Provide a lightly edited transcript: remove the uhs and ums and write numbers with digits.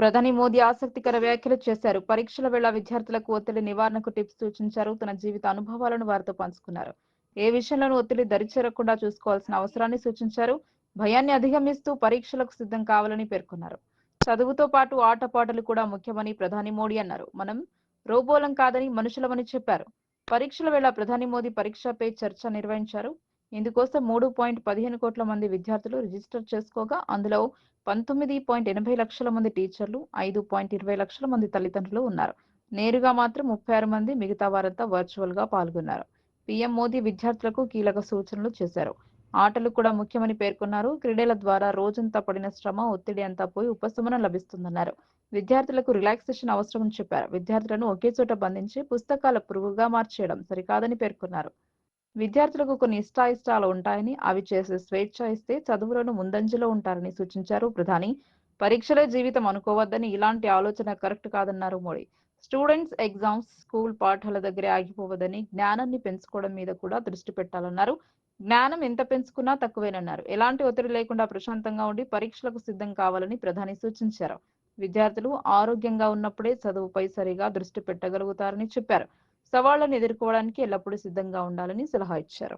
ప్రధాని మోదీ ఆసక్తికర వ్యాఖ్యలు చేశారు. పరీక్షల వేళ విద్యార్థులకు ఒత్తిడి నివారణకు టిప్స్ సూచించారు. తన జీవిత అనుభవాలను వారితో పంచుకున్నారు. ఏ విషయంలోనూ ఒత్తిడి దరిచేరకుండా చూసుకోవాల్సిన అవసరాన్ని సూచించారు. భయాన్ని అధిగమిస్తూ పరీక్షలకు సిద్ధం కావాలని పేర్కొన్నారు. చదువుతో పాటు ఆటపాటలు కూడా ముఖ్యమని ప్రధాని మోడీ అన్నారు. మనం రోబోలం కాదని మనుషులమని చెప్పారు. పరీక్షల వేళ ప్రధాని మోదీ పరీక్షపై చర్చ నిర్వహించారు. ఇందుకోసం 3.15 కోట్ల మంది విద్యార్థులు రిజిస్టర్ చేసుకోగా అందులో 19.80 లక్షల మంది టీచర్లు, 5.20 లక్షల మంది తల్లిదండ్రులు ఉన్నారు. నేరుగా మాత్రం 36 మంది, మిగతా వారంతా వర్చువల్ గా పాల్గొన్నారు. పీఎం మోదీ విద్యార్థులకు కీలక సూచనలు చేశారు. ఆటలు కూడా ముఖ్యమని పేర్కొన్నారు. క్రీడల ద్వారా రోజంతా పడిన శ్రమ, ఒత్తిడి అంతా పోయి ఉపశమనం లభిస్తుందన్నారు. విద్యార్థులకు రిలాక్సేషన్ అవసరమని చెప్పారు. విద్యార్థులను ఒకే చోట బంధించి పుస్తకాల పురుగుగా మార్చేయడం సరికాదని పేర్కొన్నారు. విద్యార్థులకు కొన్ని ఇష్టాయిష్టాలు ఉంటాయని, అవి చేసే స్వేచ్ఛ ఇస్తే చదువులను ముందంజలో ఉంటారని సూచించారు ప్రధాని. పరీక్షలే జీవితం అనుకోవద్దని, ఇలాంటి ఆలోచన కరెక్ట్ కాదన్నారు మోడీ. స్టూడెంట్స్ ఎగ్జామ్స్ స్కూల్ పాఠాల దగ్గరే ఆగిపోవద్దని, జ్ఞానాన్ని పెంచుకోవడం మీద కూడా దృష్టి పెట్టాలన్నారు. జ్ఞానం ఎంత పెంచుకున్నా తక్కువేనన్నారు. ఎలాంటి ఒత్తిడి లేకుండా ప్రశాంతంగా ఉండి పరీక్షలకు సిద్ధం కావాలని ప్రధాని సూచించారు. విద్యార్థులు ఆరోగ్యంగా ఉన్నప్పుడే చదువుపై సరిగా దృష్టి పెట్టగలుగుతారని చెప్పారు. సవాళ్లను ఎదుర్కోవడానికి ఎల్లప్పుడూ సిద్ధంగా ఉండాలని సలహా ఇచ్చారు.